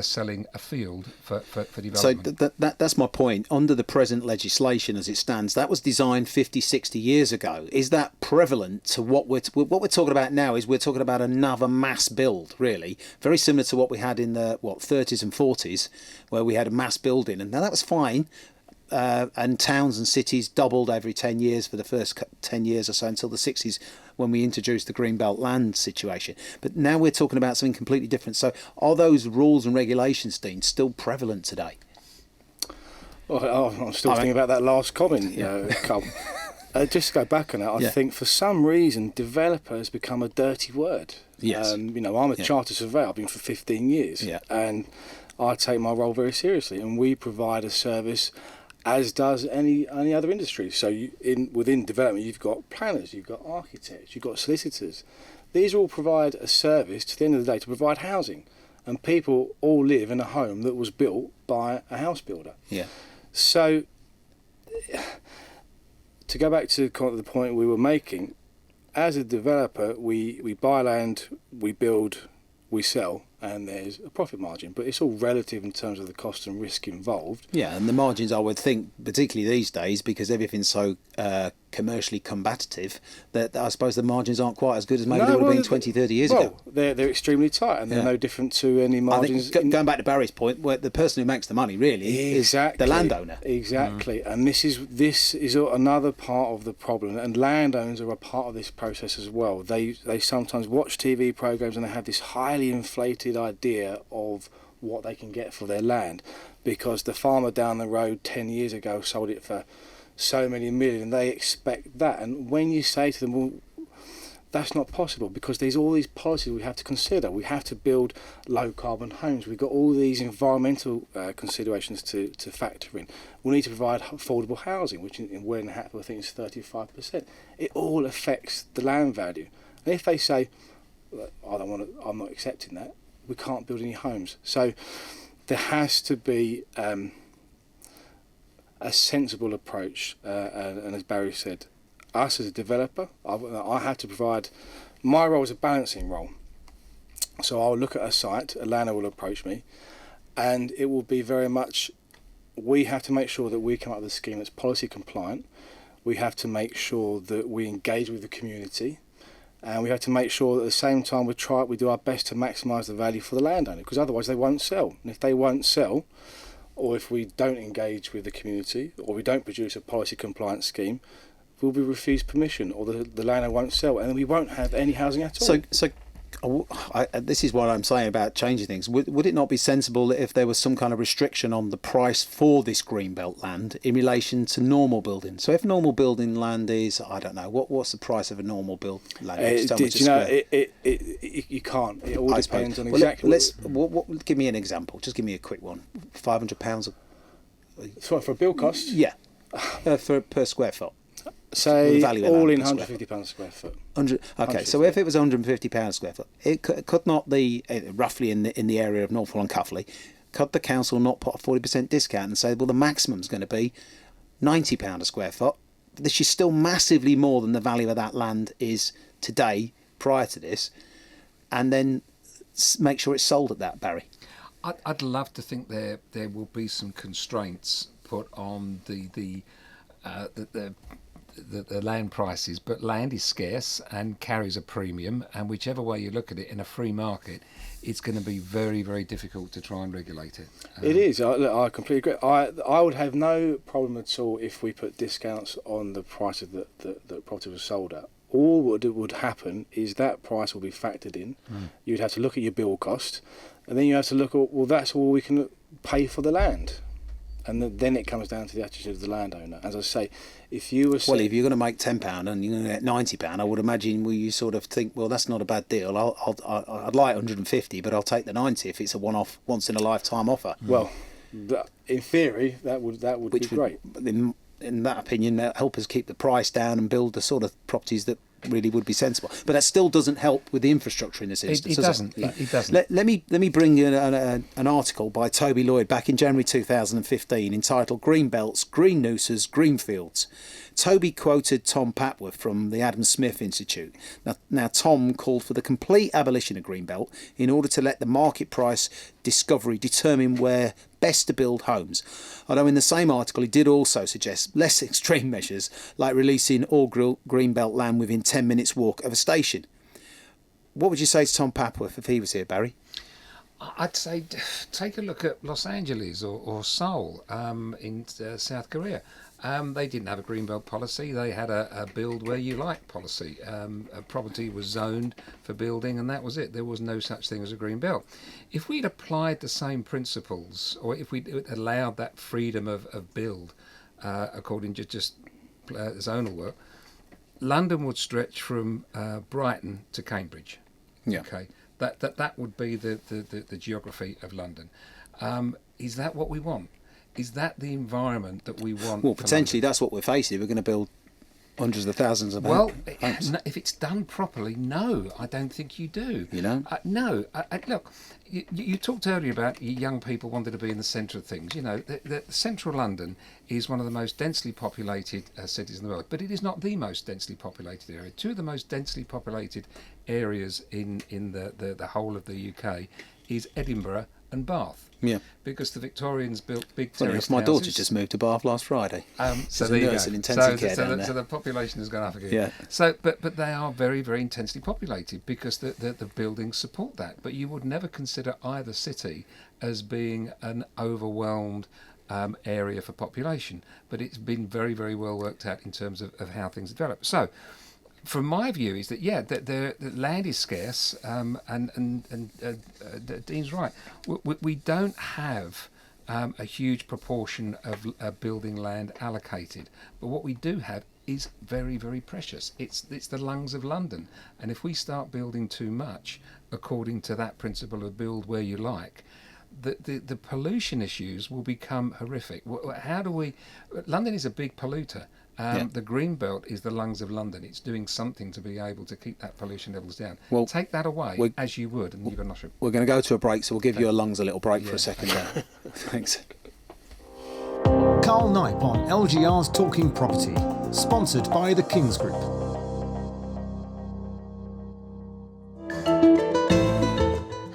selling a field for development. So that's my point. Under the present legislation as it stands, that was designed 50, 60 years ago. Is that prevalent to what we're talking about now? Is we're talking about another mass build, really, very similar to what we had in the 30s and 40s, where we had a mass building, and now that was fine. And towns and cities doubled every 10 years for the first 10 years or so until the 60s when we introduced the Greenbelt land situation. But now we're talking about something completely different. So are those rules and regulations, Dean, still prevalent today? Well, I'm still thinking about that last comment, Carl. Just to go back on that, I think for some reason developer has become a dirty word. Yes. I'm a chartered surveyor. I've been for 15 years. Yeah. And I take my role very seriously, and we provide a service as does any other industry. So within development, you've got planners, you've got architects, you've got solicitors. These all provide a service to the end of the day to provide housing, and people all live in a home that was built by a house builder. Yeah. So to go back to kind of the point we were making, as a developer, we buy land, we build, we sell, and there's a profit margin, but it's all relative in terms of the cost and risk involved. Yeah, and the margins, I would think, particularly these days, because everything's so commercially combative, that I suppose the margins aren't quite as good as maybe they would have been 20, 30 years ago. They're extremely tight, and they're no different to any margins. I think, going back to Barry's point, where the person who makes the money really is the landowner. Exactly, and this is another part of the problem, and landowners are a part of this process as well. They sometimes watch TV programs and they have this highly inflated idea of what they can get for their land, because the farmer down the road 10 years ago sold it for so many million, and they expect that. And when you say to them, well, that's not possible, because there's all these policies we have to consider. We have to build low carbon homes. We've got all these environmental considerations to factor in. We need to provide affordable housing, which in Hatfield I think is 35%. It all affects the land value. And if they say, I'm not accepting that, we can't build any homes. So there has to be a sensible approach, and as Barry said, us as a developer, I have to provide, my role is a balancing role. So I'll look at a site, a landowner will approach me, and it will be very much, we have to make sure that we come up with a scheme that's policy compliant. We have to make sure that we engage with the community, and we have to make sure that at the same time we do our best to maximise the value for the landowner, because otherwise they won't sell. And if they won't sell, or if we don't engage with the community, or we don't produce a policy compliant scheme, we'll be refused permission, or the landowner won't sell, and we won't have any housing at all. So this is what I'm saying about changing things. Would it not be sensible that if there was some kind of restriction on the price for this Greenbelt land in relation to normal building? So if normal building land is, I don't know, what's the price of a normal build land? You can't. It all depends on exactly. Give me an example. Just give me a quick one. £500. Sorry, for a build cost? Yeah, per square foot. Say all in £150 a square foot. Okay, so if it was £150 a square foot, it could not the roughly in the area of Northaw and Cuffley, could the council not put a 40% discount and say, well, the maximum's going to be £90 a square foot? This is still massively more than the value of that land is today prior to this, and then make sure it's sold at that, Barry. I'd love to think there will be some constraints put on the land prices, but land is scarce and carries a premium, and whichever way you look at it in a free market, it's going to be very, very difficult to try and regulate it. It is. I completely agree. I would have no problem at all if we put discounts on the prices that property was sold at. All would happen is that price will be factored in. You'd have to look at your build cost, and then you have to look at, well, that's all we can pay for the land. And then it comes down to the attitude of the landowner. As I say, if you were... if you're going to make £10 and you're going to get £90, I would imagine you sort of think, well, that's not a bad deal. I'd like 150, but I'll take the 90 if it's a one-off, once-in-a-lifetime offer. Well, in theory, that would be great. In that opinion, that help us keep the price down and build the sort of properties that really would be sensible. But that still doesn't help with the infrastructure in this instance. It doesn't. It doesn't. Let me bring you an article by Toby Lloyd back in January 2015 entitled Greenbelts, Green Nooses, Greenfields. Toby quoted Tom Papworth from the Adam Smith Institute. Now Tom called for the complete abolition of Greenbelt in order to let the market price discovery determine where best to build homes. Although in the same article he did also suggest less extreme measures like releasing all Greenbelt land within 10 minutes walk of a station. What would you say to Tom Papworth if he was here, Barry? I'd say take a look at Los Angeles or Seoul in South Korea. They didn't have a Greenbelt policy. They had a build where you like policy. A property was zoned for building and that was it. There was no such thing as a Greenbelt. If we'd applied the same principles, or if we'd allowed that freedom of build according to just zonal work, London would stretch from Brighton to Cambridge. Yeah. Okay. That would be the geography of London. Is that what we want? Is that the environment that we want? Well, potentially that's what we're facing. We're going to build hundreds of thousands of homes. Well, if it's done properly, no, I don't think you do. You know? No. Look, you talked earlier about young people wanting to be in the centre of things. You know, the central London is one of the most densely populated cities in the world, but it is not the most densely populated area. Two of the most densely populated areas in the whole of the UK is Edinburgh and Bath. Yeah. Because the Victorians built big terraced my houses. daughter just moved to Bath last Friday. So there you go. In intensive care down there. So the population has gone up again. Yeah. So, but they are very, very intensely populated because the buildings support that. But you would never consider either city as being an overwhelmed area for population. But it's been very, very well worked out in terms of how things develop. So, from my view, is that the land is scarce, and Dean's right. We don't have a huge proportion of building land allocated, but what we do have is very, very precious. It's the lungs of London, and if we start building too much, according to that principle of build where you like, the pollution issues will become horrific. How do we? London is a big polluter. The Greenbelt is the lungs of London. It's doing something to be able to keep that pollution levels down. Well, take that away as you would, and you've got nothing. We're going to go to a break, so we'll give your lungs a little break for a second there. Thanks. Karl Knipe on LGR's Talking Property, sponsored by the Kings Group.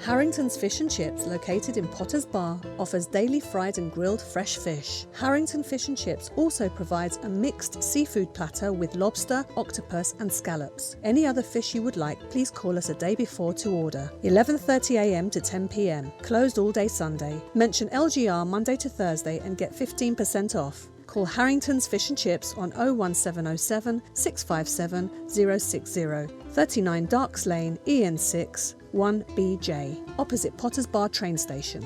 Harrington's Fish and Chips, located in Potter's Bar, offers daily fried and grilled fresh fish. Harrington Fish and Chips also provides a mixed seafood platter with lobster, octopus and scallops. Any other fish you would like, please call us a day before to order. 11:30 a.m. to 10 p.m. Closed all day Sunday. Mention LGR Monday to Thursday and get 15% off. Call Harrington's Fish and Chips on 01707 657 060. 39 Darks Lane, EN6 1BJ, opposite Potter's Bar train station.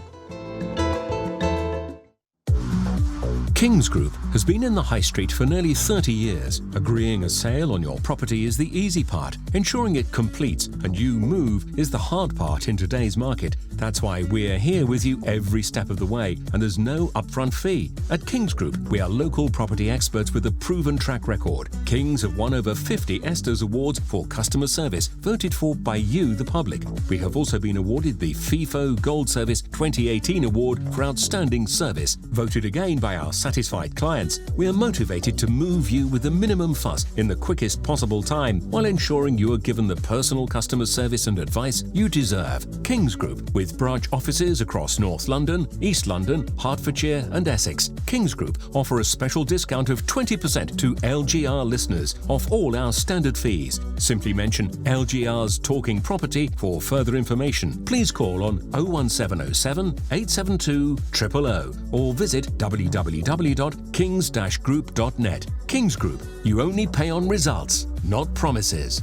Kings Group has been in the high street for nearly 30 years. Agreeing a sale on your property is the easy part. Ensuring it completes and you move is the hard part in today's market. That's why we're here with you every step of the way, and there's no upfront fee. At Kings Group, we are local property experts with a proven track record. Kings have won over 50 Estes Awards for customer service, voted for by you, the public. We have also been awarded the FIFO Gold Service 2018 Award for Outstanding Service, voted again by our satisfied clients. We are motivated to move you with the minimum fuss in the quickest possible time, while ensuring you are given the personal customer service and advice you deserve. Kings Group, with branch offices across North London, East London, Hertfordshire and Essex. Kings Group offer a special discount of 20% to LGR listeners off all our standard fees. Simply mention LGR's Talking Property for further information. Please call on 01707 872 000 or visit www.kings-group.net. Kings Group, you only pay on results, not promises.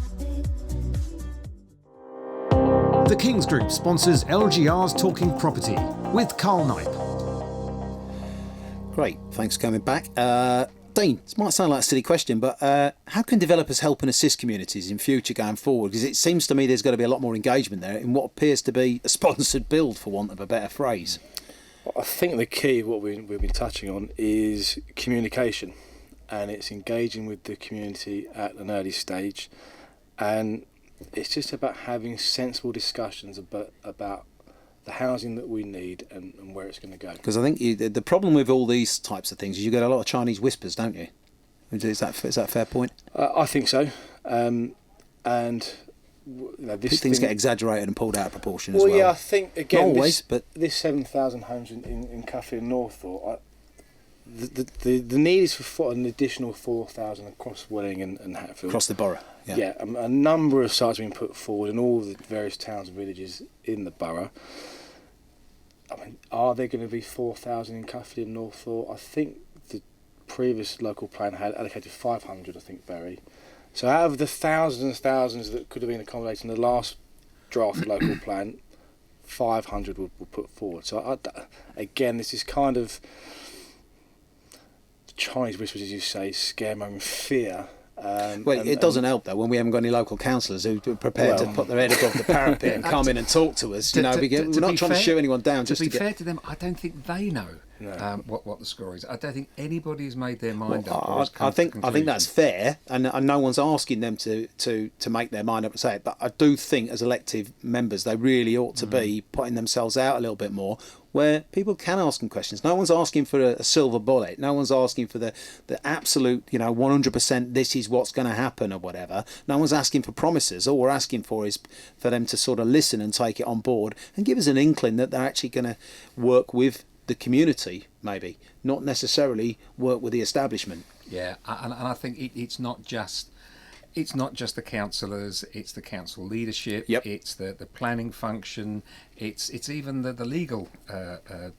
The Kings Group sponsors LGR's Talking Property with Karl Knipe. Great, thanks for coming back. Dean, this might sound like a silly question, but how can developers help and assist communities in future going forward? Because it seems to me there's got to be a lot more engagement there in what appears to be a sponsored build, for want of a better phrase. I think the key of what we've been touching on is communication, and it's engaging with the community at an early stage And it's just about having sensible discussions about the housing that we need and where it's going to go. Because I think the problem with all these types of things is you get a lot of Chinese whispers, don't you? Is that a fair point? I think so. These things get exaggerated and pulled out of proportion as well. Well, yeah, I think, again, not always, but this 7,000 homes in Cuffley and Northaw, the need is for an additional 4,000 across Welling and Hatfield. Across the borough, yeah. A number of sites have been put forward in all the various towns and villages in the borough. I mean, are there going to be 4,000 in Cuffley and Northaw? I think the previous local plan had allocated 500, I think, Barry. So out of the thousands that could have been accommodated in the last draft local plan, 500 were put forward. So again, this is kind of Chinese whispers, as you say, scaremongering, fear. It doesn't help though when we haven't got any local councillors who are prepared to put their head above the parapet and come in and talk to us. We're not trying to shoot anyone down. To be fair to them, I don't think they know what the score is. I don't think anybody's made their mind up. I think that's fair, and no one's asking them to make their mind up and say it. But I do think as elected members, they really ought to be putting themselves out a little bit more, where people can ask them questions. No one's asking for a silver bullet. No one's asking for the absolute, 100% this is what's going to happen or whatever. No one's asking for promises. All we're asking for is for them to sort of listen and take it on board and give us an inkling that they're actually going to work with the community, maybe, not necessarily work with the establishment. Yeah, and I think it's not just the councillors, it's the council leadership, it's the planning function, it's even the legal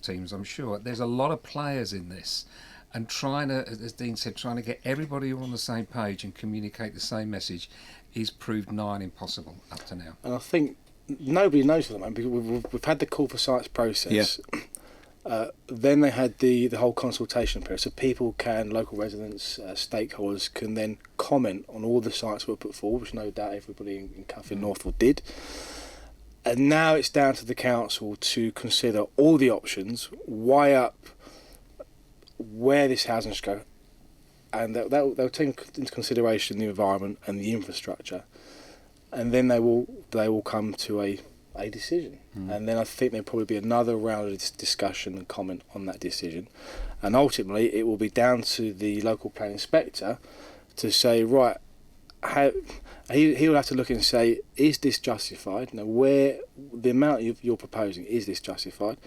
teams, I'm sure. There's a lot of players in this, and trying to, as Dean said, trying to get everybody on the same page and communicate the same message is proved nigh impossible up to now. And I think nobody knows at the moment, because we've had the call for sites process. Yeah. Then they had the whole consultation period, so local residents, stakeholders can then comment on all the sites that were put forward, which no doubt everybody in Cuffley and Northaw did. And now it's down to the council to consider all the options, weigh up where this housing should go, and they'll take into consideration the environment and the infrastructure, and then they will come to a decision. And then I think there'll probably be another round of discussion and comment on that decision, and ultimately it will be down to the local plan inspector to say, right, he'll have to look and say, is this justified? Now, where the amount you're proposing, is this justified?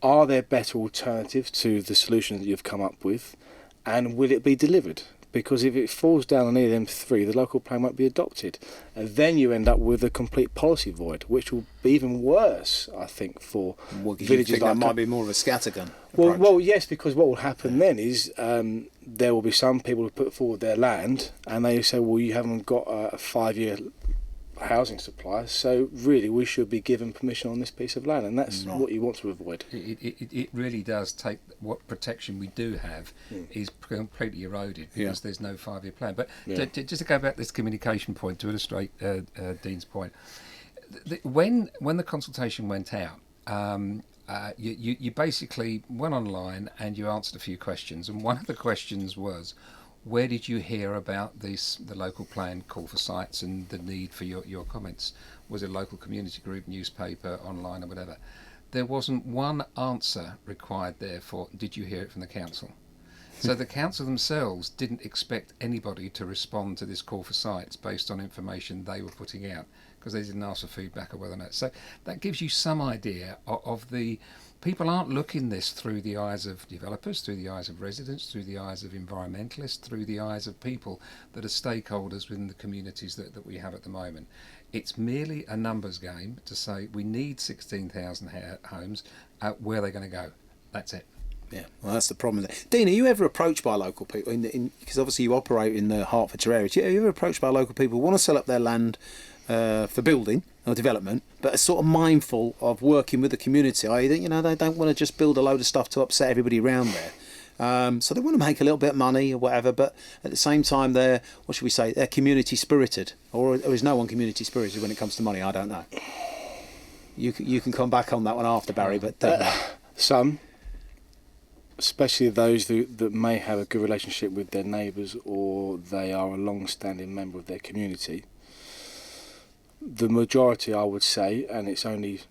Are there better alternatives to the solution that you've come up with, and will it be delivered? Because if it falls down on any of them three, the local plan won't be adopted. And then you end up with a complete policy void, which will be even worse, I think, for villages that might be more of a scattergun approach. Well, yes, because what will happen then is there will be some people who put forward their land, and they say, well, you haven't got a 5-year housing supply, so really we should be given permission on this piece of land, and that's what you want to avoid. It really does take what protection we do have is completely eroded because there's no 5-year plan. But just to go back to this communication point to illustrate Dean's point, when the consultation went out, you basically went online and you answered a few questions, and one of the questions was, where did you hear about the local plan call for sites and the need for your comments? Was it a local community group, newspaper, online or whatever? There wasn't one answer required there for, did you hear it from the council? So the council themselves didn't expect anybody to respond to this call for sites based on information they were putting out, because they didn't ask for feedback or whether or not. So that gives you some idea of the... People aren't looking this through the eyes of developers, through the eyes of residents, through the eyes of environmentalists, through the eyes of people that are stakeholders within the communities that we have at the moment. It's merely a numbers game to say we need 16,000 homes. Where are they going to go? That's it. Yeah, well, that's the problem. Dean, are you ever approached by local people? Because obviously you operate in the Hertfordshire area. Are you ever approached by local people who want to sell up their land for building or development, but are sort of mindful of working with the community? They don't want to just build a load of stuff to upset everybody around there. So they want to make a little bit of money or whatever, but at the same time they're community spirited. Or is no one community spirited when it comes to money? I don't know. You can come back on that one after, Barry, but... Some, especially those that may have a good relationship with their neighbours, or they are a long-standing member of their community, The majority, I would say, and it's only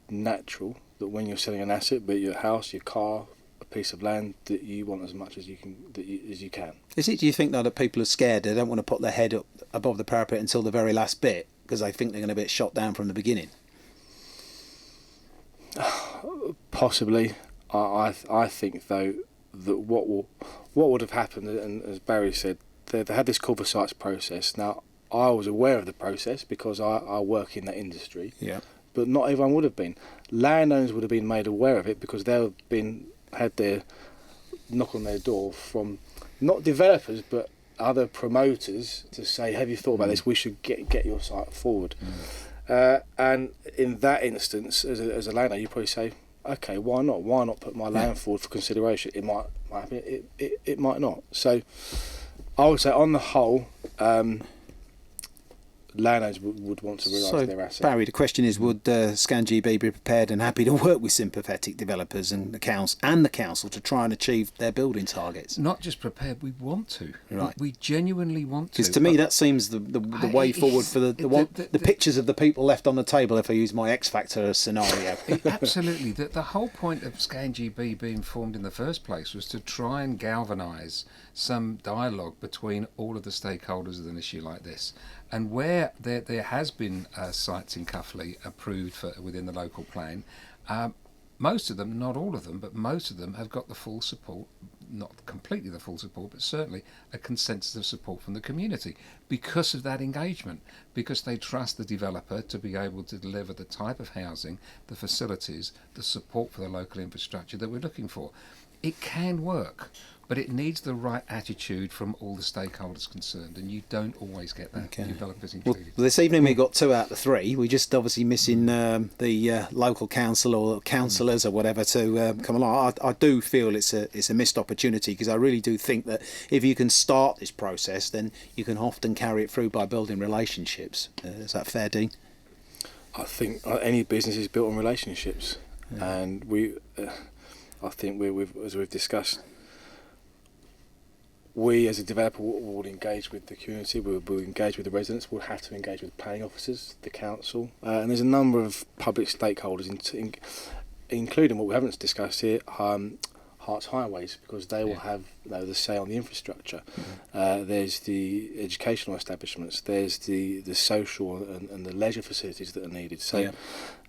natural, that when you're selling an asset, be it your house, your car, a piece of land, that you want as much as you can. Is it? Do you think though that people are scared? They don't want to put their head up above the parapet until the very last bit because they think they're going to get shot down from the beginning? Possibly. I think though that what would have happened, and as Barry said, they had this call for sites process. Now I was aware of the process because I work in that industry. Yeah. But not everyone would have been. Landowners would have been made aware of it because they had their knock on their door from not developers but other promoters to say, have you thought about this? We should get your site forward. And in that instance, as a landowner, you probably say, okay, why not? Why not put my land forward for consideration? It might happen, it might not. So I would say on the whole, landowners would want to realise their assets. Barry, the question is, would ScanGB be prepared and happy to work with sympathetic developers and the council to try and achieve their building targets? Not just prepared, we want to. Right. We genuinely want to. Because to me, that seems the way forward for the pictures of the people left on the table, if I use my X Factor scenario. Absolutely. The whole point of ScanGB being formed in the first place was to try and galvanise some dialogue between all of the stakeholders of an issue like this. And where there has been sites in Cuffley approved within the local plan, most of them, not all of them, but most of them have got the full support, not completely the full support, but certainly a consensus of support from the community because of that engagement, because they trust the developer to be able to deliver the type of housing, the facilities, the support for the local infrastructure that we're looking for. It can work, but it needs the right attitude from all the stakeholders concerned, and you don't always get that, developers included. Well, this evening we got 2 out of 3. We're just obviously missing the local council or councillors or whatever to come along. I do feel it's a missed opportunity because I really do think that if you can start this process, then you can often carry it through by building relationships. Is that fair, Dean? I think any business is built on relationships, and I think as we've discussed, we as a developer will engage with the community, we'll engage with the residents, we'll have to engage with planning officers, the council, and there's a number of public stakeholders, including what we haven't discussed here, Hearts Highways, because they will have the say on the infrastructure. There's the educational establishments, there's the social and the leisure facilities that are needed. So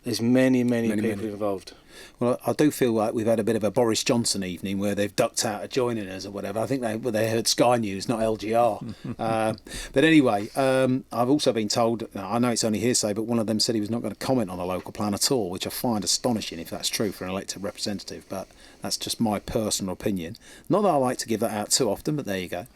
there's many people involved. Well, I do feel like we've had a bit of a Boris Johnson evening where they've ducked out of joining us or whatever. I think they heard Sky News, not LGR. But anyway, I've also been told, I know it's only hearsay, but one of them said he was not going to comment on the local plan at all, which I find astonishing if that's true for an elected representative, but that's just my personal opinion. Not that I like to give that out too often, but there you go.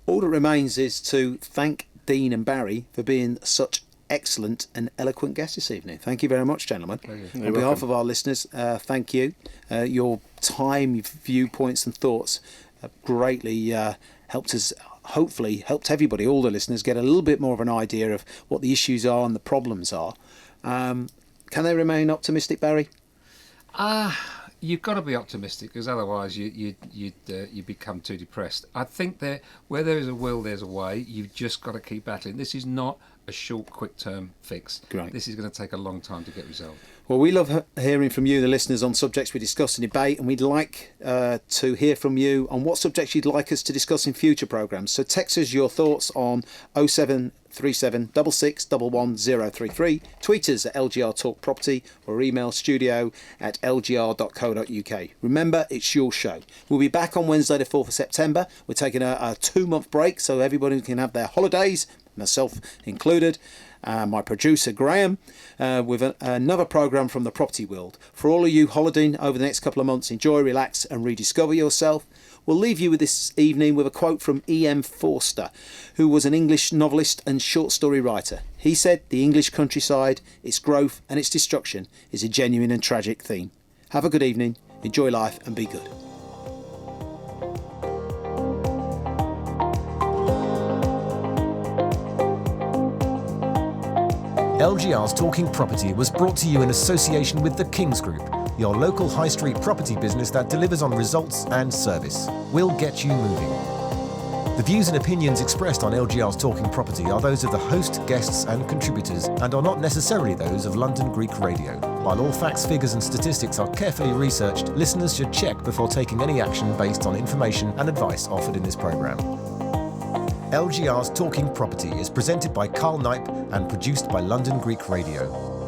All that remains is to thank Dean and Barry for being such excellent and eloquent guests this evening. Thank you very much, gentlemen. On behalf of our listeners, thank you. Your time, your viewpoints and thoughts have greatly helped us, hopefully helped everybody, all the listeners, get a little bit more of an idea of what the issues are and the problems are. Can they remain optimistic, Barry? You've got to be optimistic because otherwise you become too depressed. I think that where there is a will, there's a way. You've just got to keep battling. This is not a short, quick-term fix. Great. This is going to take a long time to get resolved. Well, we love hearing from you, the listeners, on subjects we discuss and debate, and we'd like to hear from you on what subjects you'd like us to discuss in future programmes. So text us your thoughts on 0737 66 11033, tweet us at LGR Talk Property, or email studio@lgr.co.uk. Remember, it's your show. We'll be back on Wednesday the 4th of September. We're taking a 2-month break so everybody can have their holidays, myself included. My producer Graham, with another programme from the property world. For all of you holidaying over the next couple of months, enjoy, relax and rediscover yourself. We'll leave you with this evening with a quote from E.M. Forster, who was an English novelist and short story writer. He said, "The English countryside, its growth and its destruction is a genuine and tragic theme." Have a good evening, enjoy life and be good. LGR's Talking Property was brought to you in association with the Kings Group, your local high street property business that delivers on results and service. We'll get you moving. The views and opinions expressed on LGR's Talking Property are those of the host, guests and contributors and are not necessarily those of London Greek Radio. While all facts, figures and statistics are carefully researched, listeners should check before taking any action based on information and advice offered in this programme. LGR's Talking Property is presented by Karl Knipe and produced by London Greek Radio.